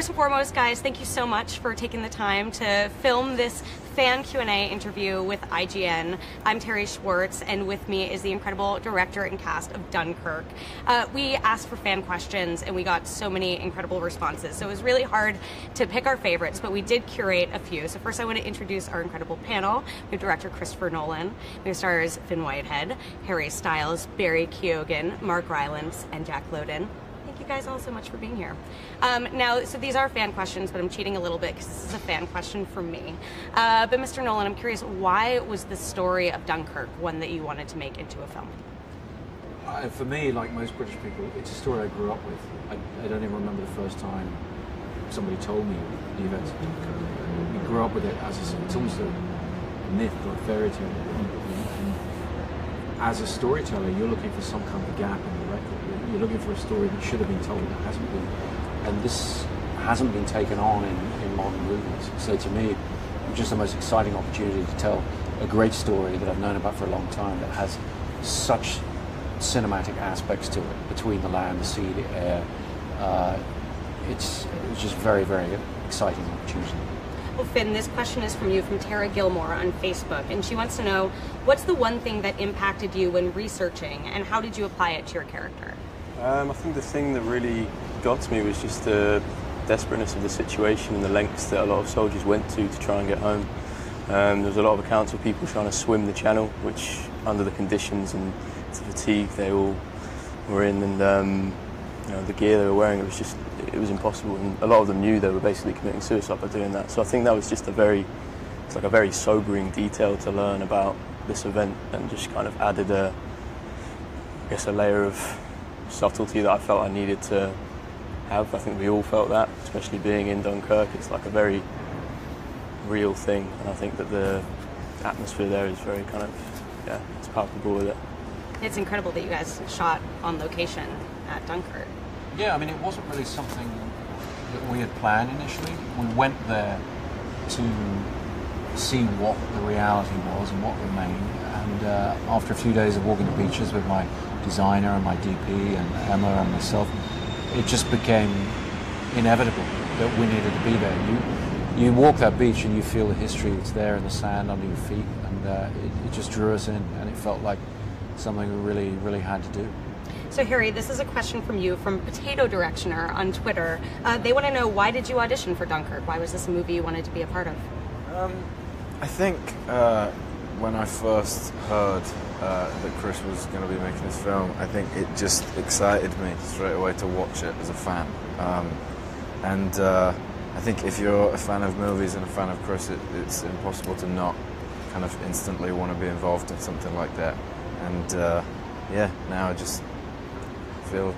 first and foremost, guys, thank you so much for taking the time to film this fan Q&A interview with IGN. I'm Terry Schwartz, and with me is the incredible director and cast of Dunkirk. We asked for fan questions, and we got so many incredible responses, so it was really hard to pick our favorites, but we did curate a few. So first I want to introduce our incredible panel. We have director Christopher Nolan, we have stars Finn Whitehead, Harry Styles, Barry Keoghan, Mark Rylance, and Jack Lowden. Thank you guys all so much for being here. Now, so these are fan questions, but I'm cheating a little bit because this is a fan question from me. But Mr. Nolan, I'm curious, why was the story of Dunkirk one that you wanted to make into a film? For me, like most British people, it's a story I grew up with. I don't even remember the first time somebody told me the events of Dunkirk. We grew up with it as it's almost a myth or a fairy tale. And as a storyteller, you're looking for some kind of gap in the record. You're looking for a story that should have been told that hasn't been. And this hasn't been taken on in modern movies. So to me, it's just the most exciting opportunity to tell a great story that I've known about for a long time that has such cinematic aspects to it, between the land, the sea, the air. It's just very, very exciting opportunity. Well, Finn, this question is from you, from Tara Gilmore on Facebook, and she wants to know, what's the one thing that impacted you when researching, and how did you apply it to your character? I think the thing that really got to me was just the desperateness of the situation and the lengths that a lot of soldiers went to try and get home. There was a lot of accounts of people trying to swim the channel, which under the conditions and the fatigue they all were in, and you know, the gear they were wearing, it was impossible, and a lot of them knew they were basically committing suicide by doing that. So I think that was just it's like a very sobering detail to learn about this event, and just kind of added a layer of subtlety that I felt I needed to have. I think we all felt that, especially being in Dunkirk. It's like a very real thing, and I think that the atmosphere there is very kind of, it's palpable with it. It's incredible that you guys shot on location at Dunkirk. Yeah, I mean, it wasn't really something that we had planned initially. We went there to see what the reality was and what remained. And after a few days of walking the beaches with my designer and my DP and Emma and myself, it just became inevitable that we needed to be there. You walk that beach and you feel the history that's there in the sand under your feet, and it just drew us in, and it felt like something we really, really had to do. So Harry, this is a question from you, from Potato Directioner on Twitter. They want to know, why did you audition for Dunkirk? Why was this a movie you wanted to be a part of? I think when I first heard that Chris was going to be making this film, I think it just excited me straight away to watch it as a fan. I think if you're a fan of movies and a fan of Chris, it's impossible to not kind of instantly want to be involved in something like that. And yeah, now I just feel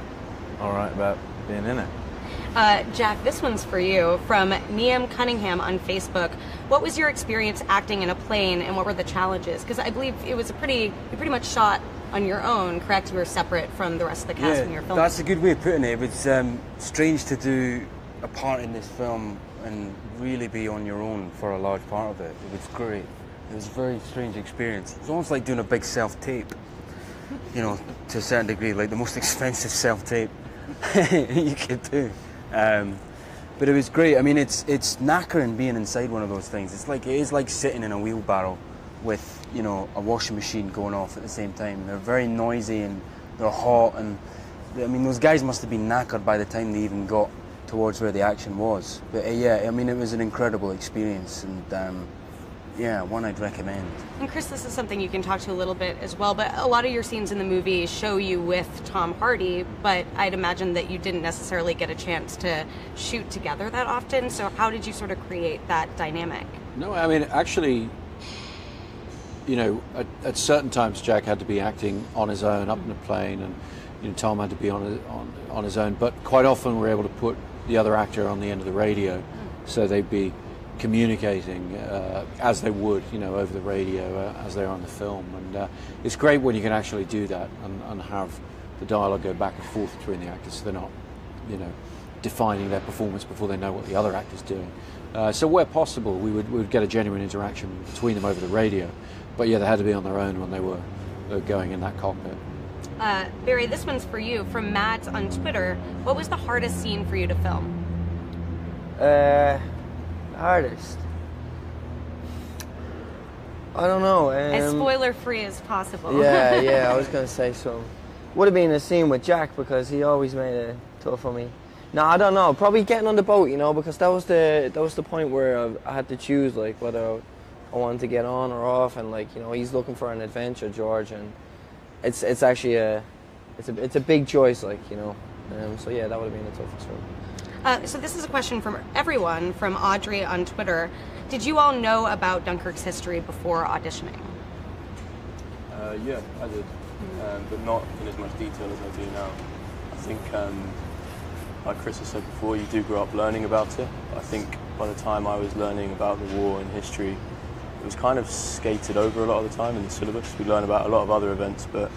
all right about being in it. Jack, this one's for you, from Niam Cunningham on Facebook. What was your experience acting in a plane, and what were the challenges? Because I believe it was you pretty much shot on your own, correct? You were separate from the rest of the cast when you were filming. That's a good way of putting it. It was strange to do a part in this film and really be on your own for a large part of it. It was great. It was a very strange experience. It was almost like doing a big self-tape, you know, to a certain degree, like the most expensive self-tape you could do. But it was great. I mean, it's knackering being inside one of those things. It is like sitting in a wheelbarrow with, you know, a washing machine going off at the same time. They're very noisy and they're hot, and I mean, those guys must have been knackered by the time they even got towards where the action was. But yeah, I mean, it was an incredible experience, and yeah, one I'd recommend. And Chris, this is something you can talk to a little bit as well, but a lot of your scenes in the movie show you with Tom Hardy, but I'd imagine that you didn't necessarily get a chance to shoot together that often, so how did you sort of create that dynamic? No, I mean, actually, you know, at certain times Jack had to be acting on his own up in a plane, and you know, Tom had to be on his own, but quite often we're able to put the other actor on the end of the radio, so they'd be communicating as they would, you know, over the radio as they're on the film, and it's great when you can actually do that and have the dialogue go back and forth between the actors, so they're not, you know, defining their performance before they know what the other actor's doing. So where possible, we would get a genuine interaction between them over the radio, but yeah, they had to be on their own when they were going in that cockpit. Barry, this one's for you, from Matt on Twitter. What was the hardest scene for you to film? Artist. I don't know. As spoiler-free as possible. Yeah, I was going to say so. Would have been a scene with Jack because he always made it tough for me. No, I don't know. Probably getting on the boat, you know, because that was the point where I had to choose like whether I wanted to get on or off, and like, you know, he's looking for an adventure, George, and it's actually it's a big choice, like, you know. So yeah, that would have been the toughest one. So this is a question from everyone, from Audrey on Twitter. Did you all know about Dunkirk's history before auditioning? Yeah, I did, but not in as much detail as I do now. I think, like Chris has said before, you do grow up learning about it. I think by the time I was learning about the war and history, it was kind of skated over a lot of the time in the syllabus. We learn about a lot of other events, but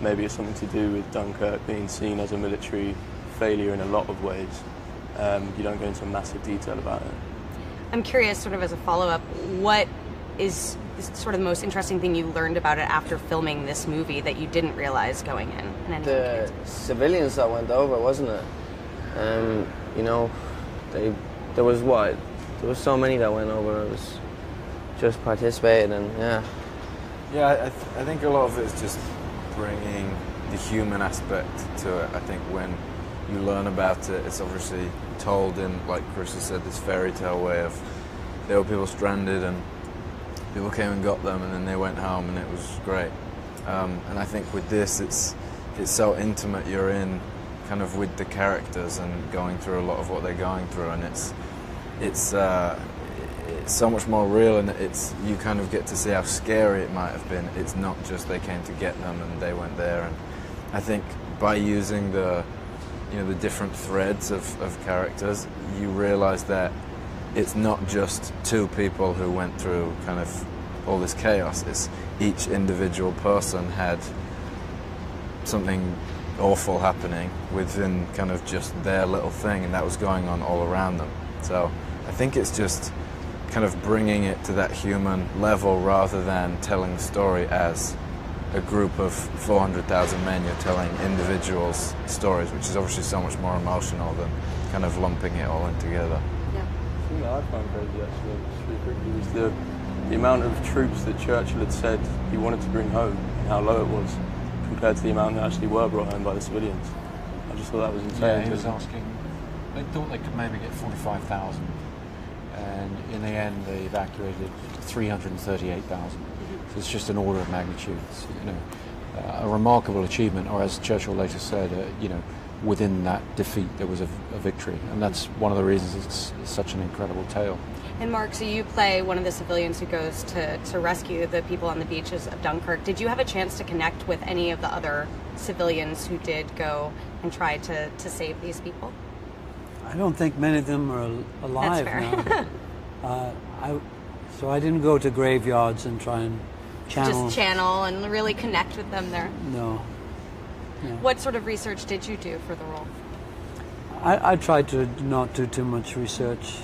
maybe it's something to do with Dunkirk being seen as a military failure in a lot of ways. You don't go into massive detail about it. I'm curious, sort of as a follow-up, what is sort of the most interesting thing you learned about it after filming this movie that you didn't realize going in? The civilians that went over, wasn't it? You know, there was so many that went over. It was just participating, and yeah. Yeah, I think a lot of it is just bringing the human aspect to it. I think when you learn about it, it's obviously told in, like Chris has said, this fairy tale way of there were people stranded and people came and got them and then they went home and it was great. And I think with this, it's so intimate. You're in kind of with the characters and going through a lot of what they're going through, and it's so much more real, and you kind of get to see how scary it might have been. It's not just they came to get them and they went there. And I think by using the different threads of characters, you realise that it's not just two people who went through kind of all this chaos. It's each individual person had something awful happening within kind of just their little thing, and that was going on all around them. So I think it's just kind of bringing it to that human level rather than telling the story as a group of 400,000 men. You're telling individuals' stories, which is obviously so much more emotional than kind of lumping it all in together. Yeah. The thing that I found crazy actually was the amount of troops that Churchill had said he wanted to bring home and how low it was compared to the amount that actually were brought home by the civilians. I just thought that was insane. Yeah, he was asking, they thought they could maybe get 45,000, and in the end they evacuated 338,000. So it's just an order of magnitude. It's, you know, a remarkable achievement, or as Churchill later said, within that defeat there was a victory, and that's one of the reasons it's such an incredible tale. And Mark, so you play one of the civilians who goes to rescue the people on the beaches of Dunkirk. Did you have a chance to connect with any of the other civilians who did go and try to save these people? I don't think many of them are alive now. So I didn't go to graveyards and try and channel and really connect with them there. No. What sort of research did you do for the role? I tried to not do too much research.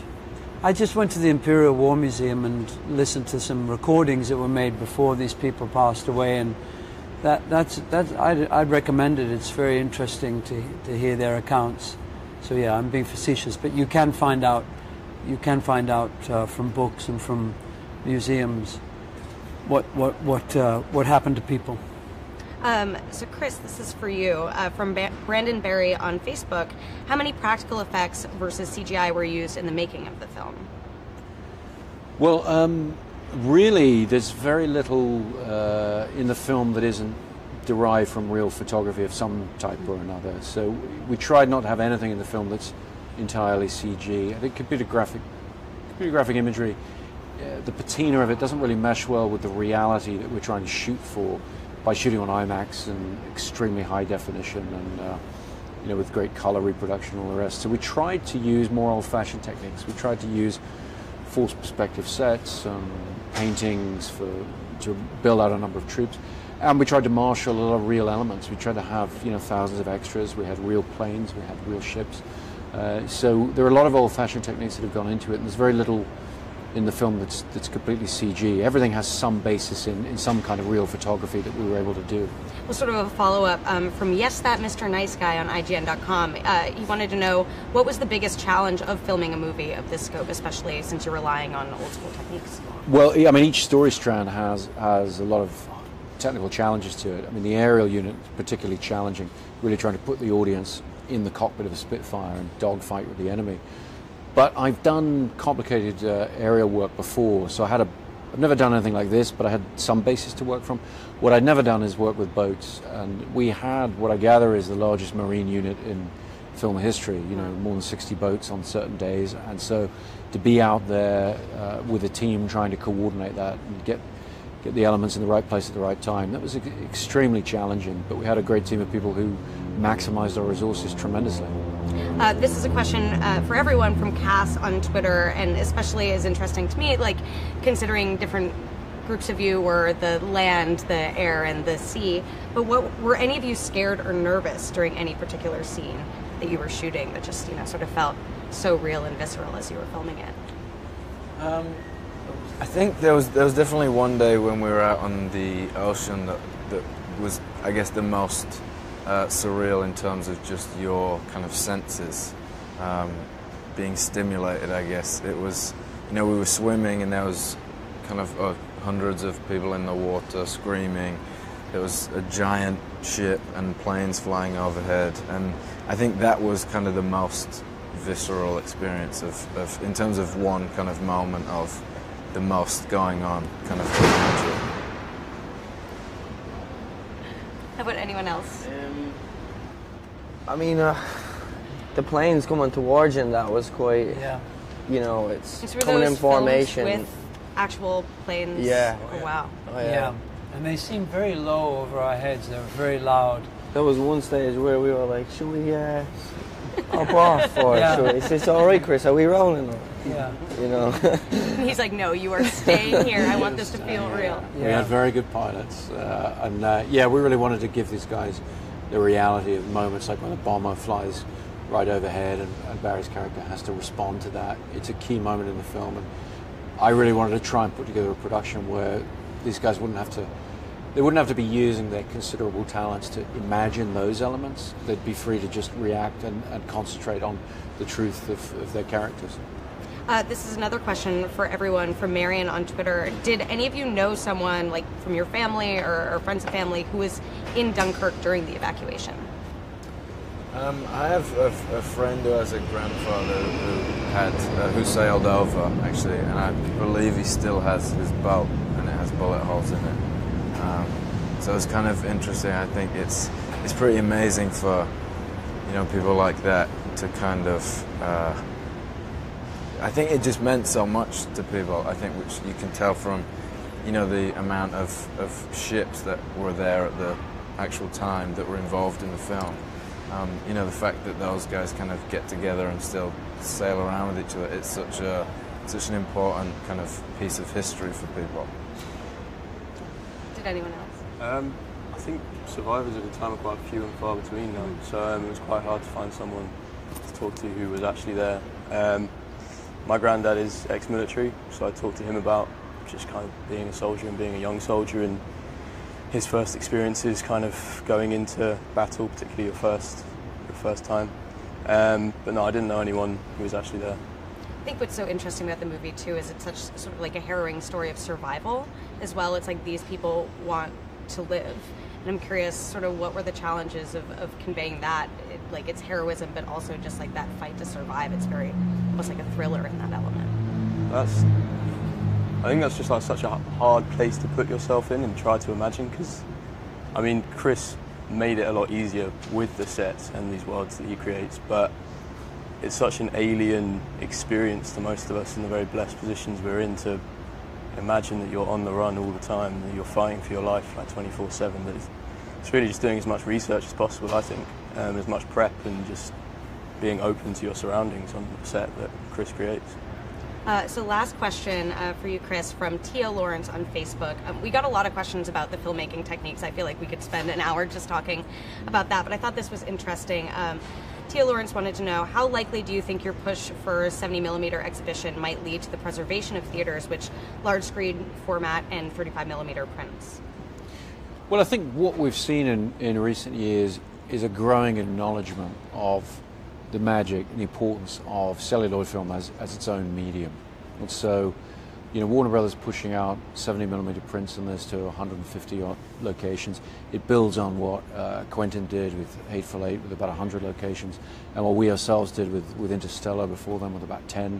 I just went to the Imperial War Museum and listened to some recordings that were made before these people passed away, and I'd recommend it. It's very interesting to hear their accounts. So yeah, I'm being facetious, but you can find out from books and from museums what happened to people. So Chris, this is for you. From Brandon Berry on Facebook, how many practical effects versus CGI were used in the making of the film? Well, really, there's very little in the film that isn't derived from real photography of some type or another. So we tried not to have anything in the film that's entirely CG. I think computer graphic imagery, the patina of it doesn't really mesh well with the reality that we're trying to shoot for by shooting on IMAX and extremely high definition and with great color reproduction and all the rest. So we tried to use more old-fashioned techniques. We tried to use false perspective sets, paintings to build out a number of troops, and we tried to marshal a lot of real elements. We tried to have thousands of extras. We had real planes. We had real ships. So there are a lot of old-fashioned techniques that have gone into it, and there's very little in the film that's completely CG. Everything has some basis in some kind of real photography that we were able to do. Well, sort of a follow-up from Yes That Mr. Nice Guy on IGN.com. He wanted to know, what was the biggest challenge of filming a movie of this scope, especially since you're relying on old school techniques? Well, I mean, each story strand has a lot of technical challenges to it. I mean, the aerial unit is particularly challenging, really trying to put the audience in the cockpit of a Spitfire and dogfight with the enemy. But I've done complicated aerial work before, so I've never done anything like this, but I had some basis to work from. What I'd never done is work with boats, and we had what I gather is the largest marine unit in film history, you know, more than 60 boats on certain days, and so to be out there with a team trying to coordinate that and get the elements in the right place at the right time, that was extremely challenging, but we had a great team of people who maximized our resources tremendously. This is a question for everyone from Cass on Twitter, and especially is interesting to me, like considering different groups of you were the land, the air, and the sea. But were any of you scared or nervous during any particular scene that you were shooting that just, you know, sort of felt so real and visceral as you were filming it? I think there was definitely one day when we were out on the ocean that was, I guess, the most surreal in terms of just your kind of senses being stimulated, I guess. It was, you know, we were swimming and there was kind of hundreds of people in the water screaming. There was a giant ship and planes flying overhead, and I think that was kind of the most visceral experience of in terms of one kind of moment of the most going on kind of imagery. How about anyone else? I mean, the planes coming towards you, and that was quite, you know, it's coming in formation. With actual planes? Yeah. Oh, wow. Oh, yeah. And they seemed very low over our heads. They were very loud. There was one stage where we were like, should we hop off? Or should we? It's all right, Chris, are we rolling? Or, Yeah. you know. He's like, no, you are staying here. I want this to feel real. We had very good pilots, and we really wanted to give these guys the reality of moments like when a bomber flies right overhead and Barry's character has to respond to that. It's a key moment in the film, and I really wanted to try and put together a production where these guys wouldn't have to be using their considerable talents to imagine those elements. They'd be free to just react and concentrate on the truth of their characters. This is another question for everyone from Marion on Twitter. Did any of you know someone, like from your family or friends of family, who was in Dunkirk during the evacuation? I have a friend who has a grandfather who sailed over, actually, and I believe he still has his boat, and it has bullet holes in it. So it's kind of interesting. I think it's pretty amazing for, you know, people like that to kind of. I think it just meant so much to people. I think, which you can tell from, you know, the amount of ships that were there at the actual time that were involved in the film. You know, the fact that those guys kind of get together and still sail around with each other. It's such an important kind of piece of history for people. Did anyone else? I think survivors at the time are quite few and far between now, so it was quite hard to find someone to talk to who was actually there. My granddad is ex-military, so I talked to him about just kind of being a soldier and being a young soldier and his first experiences kind of going into battle, particularly your first time. But no, I didn't know anyone who was actually there. I think what's so interesting about the movie too is it's such sort of like a harrowing story of survival as well. It's like these people want to live. And I'm curious sort of what were the challenges of conveying that, like it's heroism, but also just like that fight to survive. It's very, almost like a thriller in that element. I think that's just like such a hard place to put yourself in and try to imagine, because, I mean, Chris made it a lot easier with the sets and these worlds that he creates, but it's such an alien experience to most of us in the very blessed positions we're in to imagine that you're on the run all the time, that you're fighting for your life like 24/7. That it's really just doing as much research as possible, I think, as much prep and just being open to your surroundings on the set that Chris creates. So last question for you, Chris, from Tia Lawrence on Facebook. We got a lot of questions about the filmmaking techniques. I feel like we could spend an hour just talking about that, but I thought this was interesting. Tia Lawrence wanted to know, how likely do you think your push for a 70mm exhibition might lead to the preservation of theaters, which large screen format and 35mm prints? Well, I think what we've seen in recent years is a growing acknowledgement of the magic and the importance of celluloid film as its own medium. And so, Warner Brothers pushing out 70mm prints on this to 150 odd locations. It builds on what Quentin did with Hateful Eight with about 100 locations, and what we ourselves did with Interstellar before them with about 10.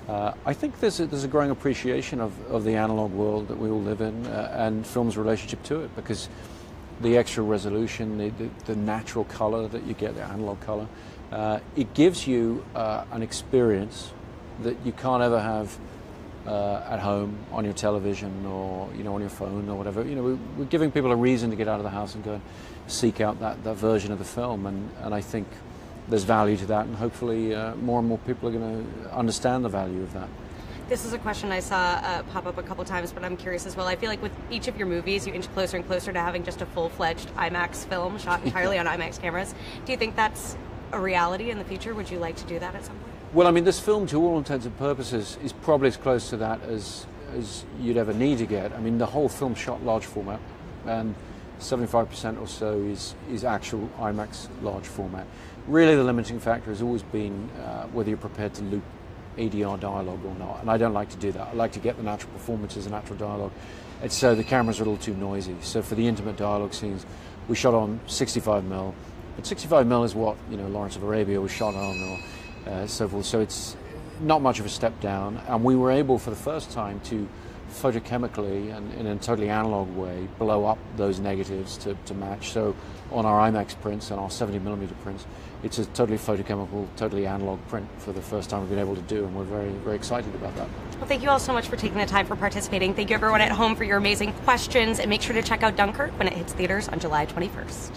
I think there's a growing appreciation of the analog world that we all live in and film's relationship to it, because the extra resolution, the natural color that you get, the analog color, it gives you an experience that you can't ever have at home on your television or on your phone or whatever. We're giving people a reason to get out of the house and go and seek out that version of the film, and I think there's value to that, and hopefully more and more people are going to understand the value of that. This is a question I saw pop up a couple times, but I'm curious as well. I feel like with each of your movies, you inch closer and closer to having just a full-fledged IMAX film shot entirely on IMAX cameras. Do you think that's a reality in the future? Would you like to do that at some point? Well, I mean, this film, to all intents and purposes, is probably as close to that as you'd ever need to get. I mean, the whole film shot large format, and 75% or so is actual IMAX large format. Really, the limiting factor has always been whether you're prepared to loop ADR dialogue or not, and I don't like to do that. I like to get the natural performances and natural dialogue, and so the cameras are a little too noisy. So for the intimate dialogue scenes, we shot on 65mm, but 65mm is what Lawrence of Arabia was shot on, or so forth. So it's not much of a step down, and we were able for the first time to photochemically and in a totally analog way blow up those negatives to match. So on our IMAX prints and our 70mm prints, it's a totally photochemical, totally analog print for the first time we've been able to do, and we're very, very excited about that. Well, thank you all so much for taking the time for participating. Thank you everyone at home for your amazing questions, and make sure to check out Dunkirk when it hits theaters on July 21st.